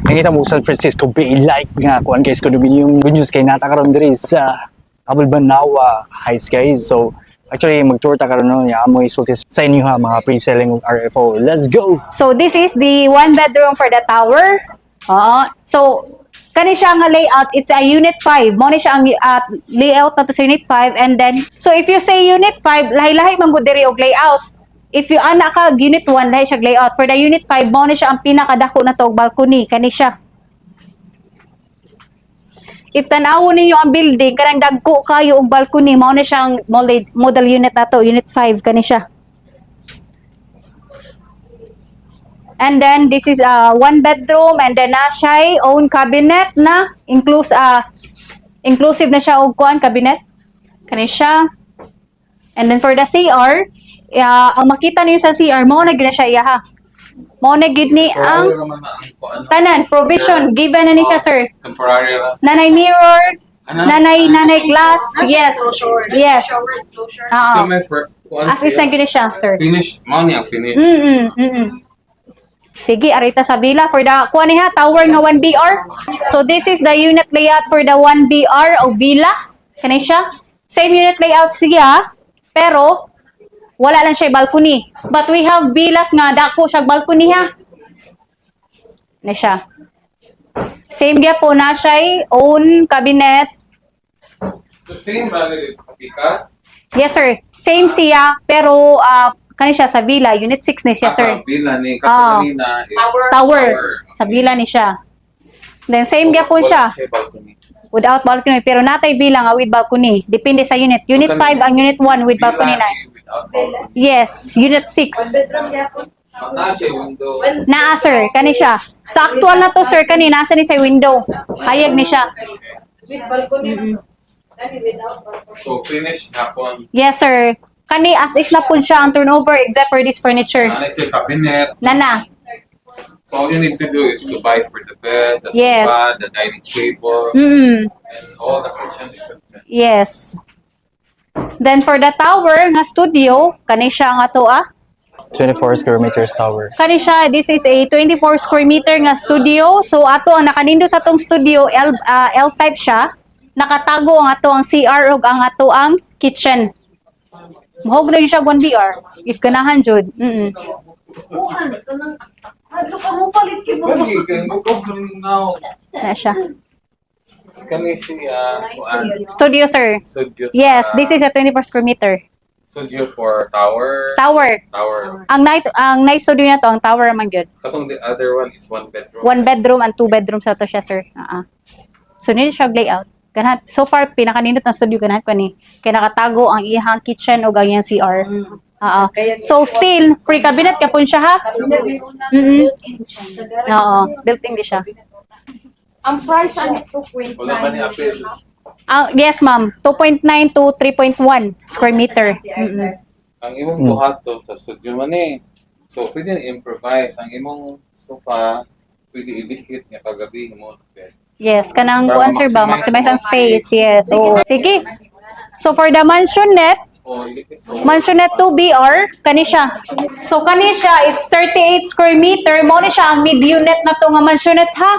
Nangita mo San Francisco Bay like nga kuan guys condominium good news kay nata karon diri sa Abulbanawa Heights guys. So actually mag-tour ta karon no ya amo isulti sa inyo ha mga pre-selling og RFO. Let's go. So this is the one bedroom for the tower. So kani siya nga layout, it's a unit 5. Mo ni siya ang layout nato sa unit 5, and then so if you say unit 5, lahi-lahi man gud diri og layout. If you ana ka unit 1, lahi siya layout. For the unit 5, mo ni siya ang pinakadako na to og balcony, kani siya. If tanawon ninyo ang building, kanang dagko kayo og balcony, mo ni siyang model unit nato, unit 5 kani siya. And then this is a one bedroom, and then na siya own cabinet na inclusive na siya og kuan cabinet. Kani siya. And then for the CR, ang makita niyo sa CR mo na gid siya iya ha. Mo na gid ni ang tanan provision given na ni siya sir. Temporary lang. Nanay mirror, nanay glass. Yes. Yes. So may As is na gid siya sir. finish, money ang finish. Sige, arita sa villa for the kuha niya tower nga 1BR. So this is the unit layout for the 1BR o villa. Kani siya. Same unit layout siya, pero wala lang siya balcony. But we have villas nga dako siya balcony ha. Kani siya. Same dia po na siya own cabinet. So same value sa pikas. Yes sir. Same siya pero kani siya sa villa, unit 6 ni siya, sir. Sa villa ni kanina is Tower. Sa villa ni siya. Then same gyapon siya. Without balcony, pero natay villa nga with balcony. Depende sa unit. Unit 5 ang unit 1 with balcony na. Yes, unit 6. Naa sir, kani siya. Sa actual na to sir, kani nasa ni sa window. Hayag ni siya. With balcony. So finish hapon. Yes sir. Kani as is na po siya ang turnover except for this furniture. Ano siya cabinet. Nana. So all you need to do is to buy for the bed, the Yes. sofa, the dining table, and all the kitchen equipment. Yes. Then for the tower nga studio, kani siya nga to 24 square meters tower. Kani siya, this is a 24 square meter nga studio. So ato ang nakanindo sa tong studio, L-type siya. Nakatago ang ato ang CR ug ang ato ang kitchen. Mahog na siya 1BR if ganahan jud. Hadlo ka mo palit kay mo. Lagi kay mo ko now. Na siya. Kani siya Studio sir. studio. Yes, this is a 24 square meter. Studio for tower. Tower. Tower. Ang night studio na to, ang tower man gyud. Katong the other one is one bedroom. One bedroom and two bedrooms sa to siya sir. So nila siya layout. Ganahan, so far pinakanindot ng studio ganahan ko ni. Kay nakatago ang iyang kitchen o ang iyang CR. So still free cabinet kapon siya ha. Built-in di siya. Ang price ano 2.9. Wala man ni apel. Yes ma'am, 2.9 to 3.1 square meter. Ang imong buhaton sa studio man eh. So pwede na improvise ang imong sofa, pwede idikit nga kagabi mo na bed. Yes, kanang Para kuan sir ba, maximize maximize ang space. Yes. So sige. So for the mansionette, O idikit so mansionette 2BR, kani siya. So kani siya, it's 38 square meter. Mo ni siya ang mid unit na to nga mansionette ha.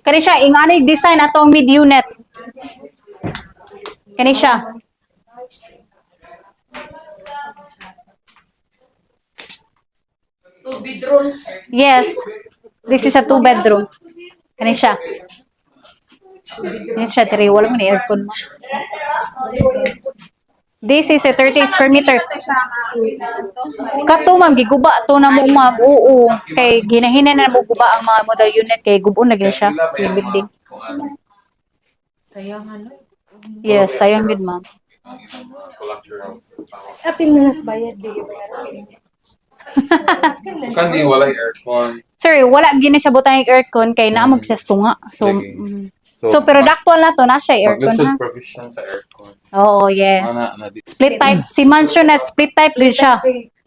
Kani siya ingani design atong mid unit. Kani siya. Two bedrooms. Yes. This is a 2 bedroom. Kani siya. Kani siya, tiri. Wala mo ni aircon mo. This is a 38 square meter. Kato ma'am, giguba to na mo ma'am. Oo. Kay ginahina na mo guba ang mga model unit kay gubon na gyud siya. Yung building. Sayang ano. Yes, sayang gid ma'am. Apil na nas bayad di kani wala aircon. Sir, wala gyud na siya butang yung aircon kay naa mo siya tunga. So so pero actual na to na siya aircon ha. Maglisod provision sa aircon. Oo, yes. Ana di. Split type si mansionette split type din siya.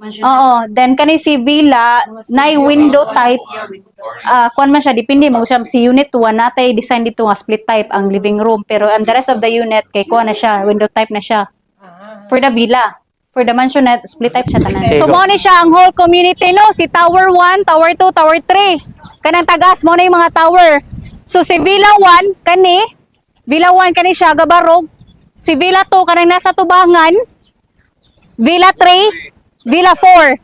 Oo, then kani si villa na window type. Kuan man siya depende mo siya si unit 1 natay design dito nga split type ang living room pero ang the rest of the unit kay kuan na siya window type na siya. For the villa. For the mansionette, split type siya tanan. So mo ni siya ang whole community no, si Tower 1, Tower 2, Tower 3. Kanang tagas mo na yung mga tower. So si Villa 1 kani siya gabarog. Si Villa 2 kanang nasa tubangan. Villa 3, Villa 4.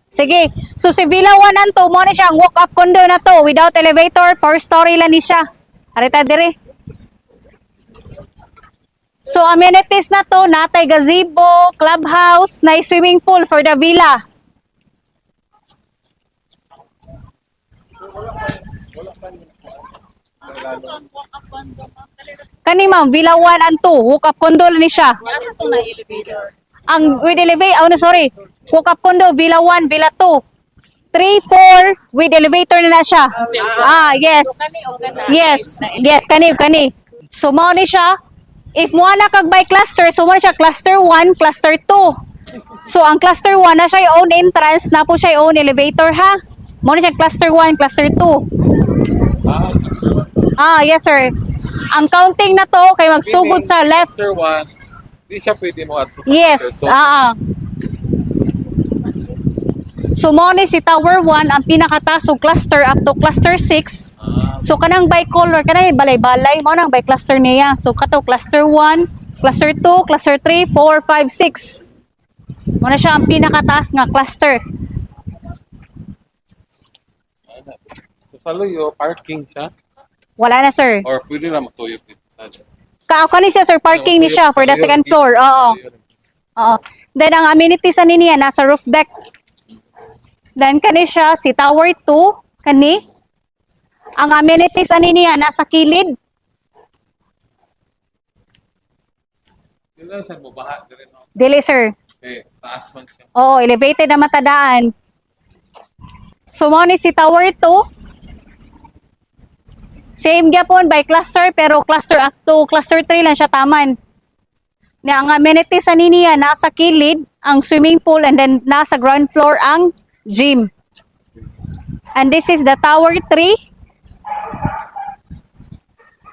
Sige. So si Villa 1 and 2 mo na siya ang walk-up condo na to without elevator, 4-story lang ni siya. Arita dire. So amenities na to, natay gazebo, clubhouse, na swimming pool for the villa. Kani ma'am, Villa 1 and 2, walk-up condo lang ni siya. Ang with elevator, sorry, walk-up condo, Villa 1, Villa 2. 3, 4, with elevator na siya. Yes. Yes, kani. So, mao ni siya. If mo na kag by cluster, so mo na siya cluster 1, cluster 2. So, ang cluster 1 na siya yung own entrance, na po siya yung own elevator, ha? Mo na siya cluster 1, cluster 2. Yes, sir. Ang counting na to, kay magsugod sa left. Cluster 1, di siya pwede mo at Yes, So mo ni si Tower 1 ang pinakataas og cluster up to cluster 6. So kanang by color kanay balay-balay mo nang by cluster niya. So kato cluster 1, cluster 2, cluster 3, 4, 5, 6. Mo na siya ang pinakataas nga cluster. So sa Luyo, parking siya? Wala na, sir. Or pwede na magtuyok dito sa Kani siya, sir, parking ni siya for the second floor. Oo. Then ang amenities ani niya nasa roof deck. Then kani siya si Tower 2 kani. Ang amenities ani niya nasa kilid. Dili sa bubaha dire no. Dili, sir. Okay, taas man siya. Oo, elevated na matadaan. So mo ni si Tower 2. Same gyapon by cluster pero cluster up to cluster 3 lang siya taman. Na ang amenities ani niya nasa kilid, ang swimming pool, and then nasa ground floor ang gym. And this is the Tower 3.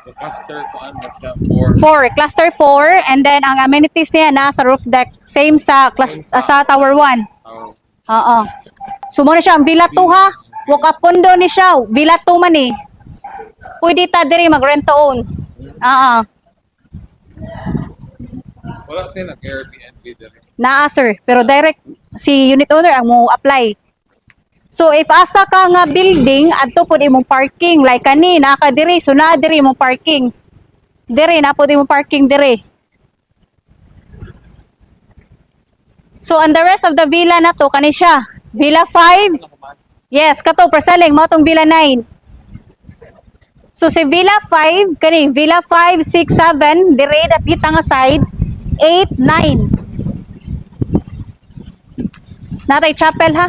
So cluster ko ano siya 4, cluster 4, and then ang amenities niya nasa roof deck, same sa sa Tower 1. Oo. So mo na siya ang Villa 2, ha. Walk up condo ni siya, Villa 2 man eh. Pwede ta diri mag-rent to own. Wala siya nag-Airbnb dire. Naa, sir, pero direct si unit owner ang mo apply. So if asa ka nga building adto pud imong parking like kani naka diri, so naa diri imong parking. Diri na pud imong parking diri. So and the rest of the villa na to kani siya. Villa 5. Yes, kato per selling mo tong Villa 9. So si Villa 5 kani Villa 5, 6, 7 dire dapita nga side 8, 9. Natay chapel, ha?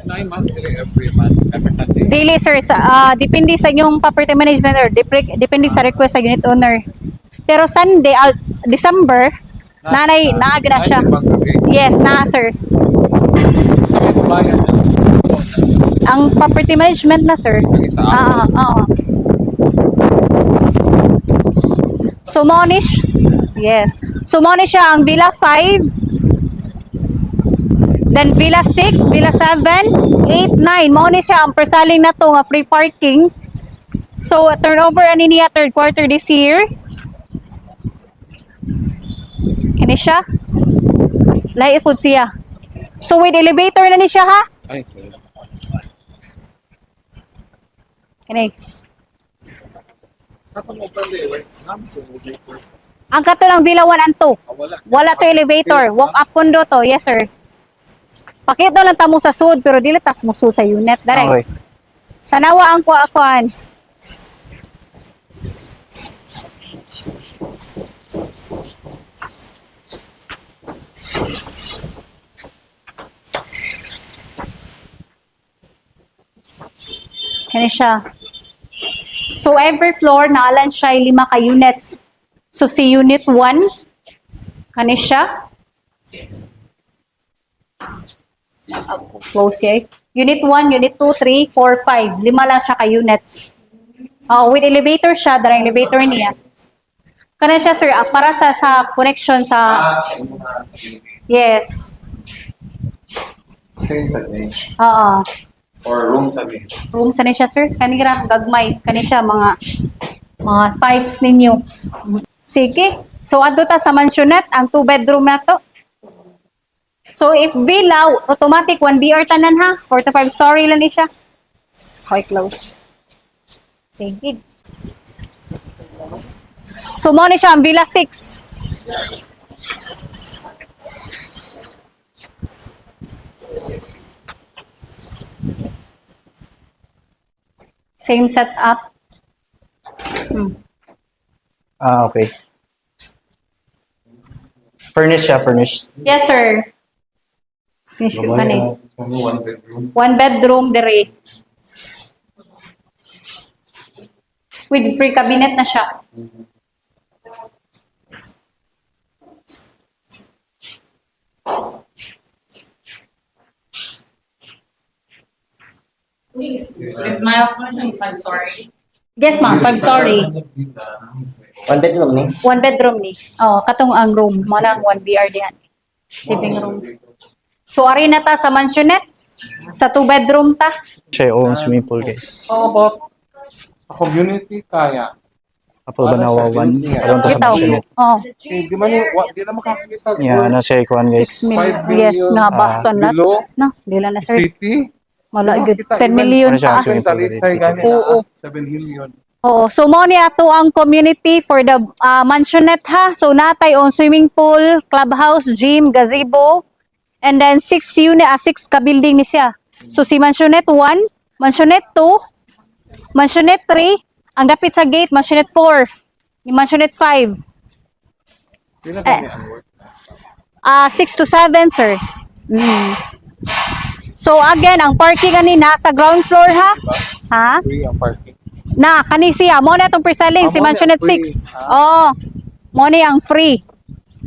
9 months dire every month every Sunday. Daily, sir. Depende sa inyong property management or depende sa request sa unit owner. Pero Sunday, December, naagad na siya. Yes, sir. Sabi mo bayan na. Ang property management na, sir. So, Monish, yes. So, Monish siya ang Villa 5, then Villa 6, Villa 7, 8, 9. Monish siya ang persaling na to nga free parking. So, turnover ani niya third quarter this year. Kani siya? Lahi food siya. So, with elevator na ni siya, ha? Ay, sorry. Kani. Kapag mo pala eh, Ang kato ng Villa 1 and 2. wala. Wala to elevator. Walk up condo to. Yes, sir. Pakita lang tamo sa sud pero dili tas mo sud sa unit. Direct. Okay. Tanawa ang kuan. Kani siya. So every floor naalan siya 5 ka units. So si unit 1 kani siya. Close siya. Unit 1, unit 2, 3, 4, 5. 5 lang siya ka units. With elevator siya, darang elevator niya. Kana siya, sir, para sa connection sa yes. Same sa name. Oo. Or room sa din. Room sa siya, sir. Kanira, gagmay. Kani siya, mga pipes ninyo. Sige. So, adto ta sa mansionette, ang 2-bedroom na to. So, if villa, automatic 1BR tanan ha. 45-story lang ni siya. Okay, close. Sige. So, mo ni siya ang villa 6. Same setup. Okay. Furnished siya, furnished. Yes, sir. Finish ko kani. One bedroom. 1 bedroom dire. With free cabinet na siya. Miss Miles, mo siya isang story. Yes, ma'am. 5-story. 1 bedroom ni. 1 bedroom ni. Oh, katong ang room. Mo na ang 1BR diyan. Living room. So, ari na ta sa mansionette. Sa 2 bedroom ta. Siya yung own swimming pool, guys. How about a community kaya? Apple Banawa 1. Karoon to sa Ito. mansionette. Oh. Eh, di man di na makakita. Yeah, na siya ikuan, guys. 5 Yes, billion, nga ba? So, not. below No, dila na, sir. city. Wala, good. Kita 10 million Ano siya, taas. swimming Sa Lisay gani Oo. 7 million. Oo. So, mo ni ato ang community for the mansionette ha. So, natay on swimming pool, clubhouse, gym, gazebo, and then 6 ka-building ni siya. So, si mansionette 1, mansionette 2, mansionette 3, ang dapit sa gate, mansionette 4, yung mansionette 5. Pila gani ang work? 6 to 7, sir. So, again, ang parking ani nasa ground floor ha. Ha? Free ang parking. Na, kani siya. Mo na itong pre-selling, si mo na mansionette free. 6. Oo. Mo ni ang free.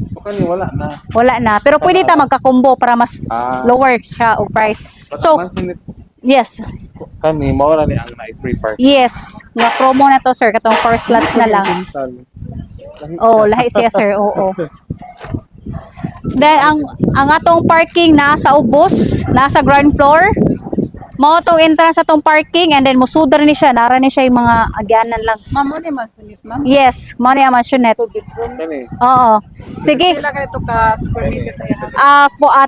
So kani wala na. Wala na. Pero pwede ta magkakumbo para mas Ah. lower siya o price. But So, mansionette yes. kani mao ra ni ang na free parking. Yes. Nga promo na to, sir. Katong 4 slots na lang. Oh, lahi siya, sir. Oo. Then, ang atong parking nasa ubos, nasa ground floor. Mao tong entrance sa tong parking and then musudar ni siya. Nara ni siya yung mga agyanan lang. Ma'am, ano yung mansionette, ma'am? Yes. Mao ni ang mansionette. Kani. Oo. Sige. Kailan ka ito ka square meter sa iya?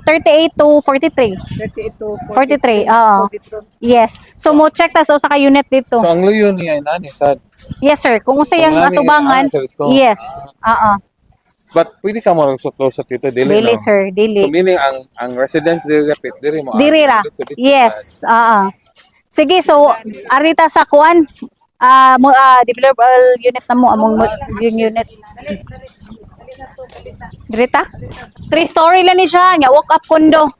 38 to 43. 38 to 43, oo. bedroom. Yes. So, mo check ta sa usa ka unit dito. So ang luyo niya nani sad. Yes, sir. Kung usa yung Kung nani, atubangan, sir, ito. yes. Oo. But pwede ka mo close sa dito dili Dili, no? sir. So Dili. meaning ang residence diri repit diri mo. Diri ra. Yes. Oo. Sige, so, arita sa kuan, developable unit na mo, among yung unit. Dirita? 3-story lang ni siya, nga walk-up condo.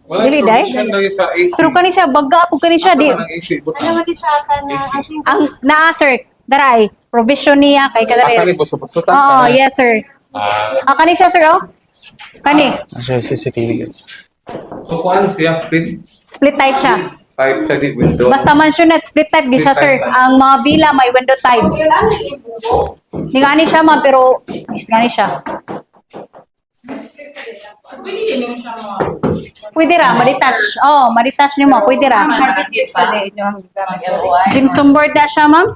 Wala Dili, Dili day? lagi sa AC. Pero kani siya, baga po kani siya. Di, Asa man ang AC but Ano man siya ka na AC. ang naa, sir, daray, provision niya kay Kani kadari. po sa pagsutan. Oo, yes, sir. Kani siya, sir, oh. Kani. Ano siya yung CCTV, guys. So kuan siya Split type siya. 5 sa di window. Basta mansionette, split type di siya, sir. Ang mga villa may window type. Di gani siya, ma'am, pero gani siya. Pwede din yung siya mo. Pwede ra, ma-detach. Oh, ma-detach niyo mo, pwede ra. Gym board na siya, ma'am.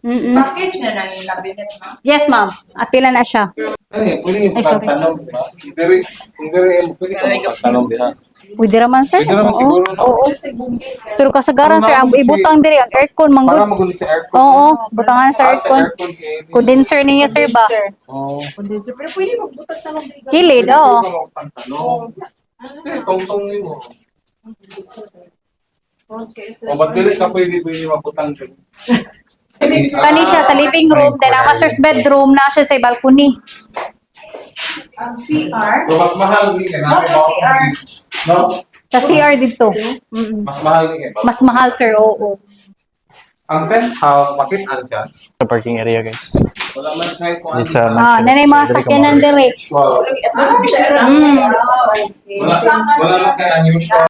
Package na lang yung cabinet, ma'am. Yes, ma'am. Apila na siya. Kani pwede Ay, sorry. tanong. Diri pwede ka tanong diha. Pwede ra man, sir. Pwede naman Oo. siguro no. Oo. Pero kasagaran, sir, ang ibutang diri ang aircon Para manggod. magulo sa aircon. Oo, butangan sa Sa aircon. aircon kay. Condenser niya, sir, ba? Oh. Pero pwede magbutag na lang dito. Kilid, oo. Tong-tong mo. Okay, so O ba't dili ka pwede mabutang dyan? Kani siya sa living room, then ang master's bedroom na siya sa balcony. Ang CR, So mas mahal ni kay Ano sa CR? No? Sa CR dito. Mas mahal ni kay. Mas mahal, sir, oo. Ang penthouse makit-an siya. Sa parking area, guys. Wala man siya kung Is sa Ah, mansionette. nanay mga So, dili ka sakyanan ma- diri. Wow. Wala lang kay unusual.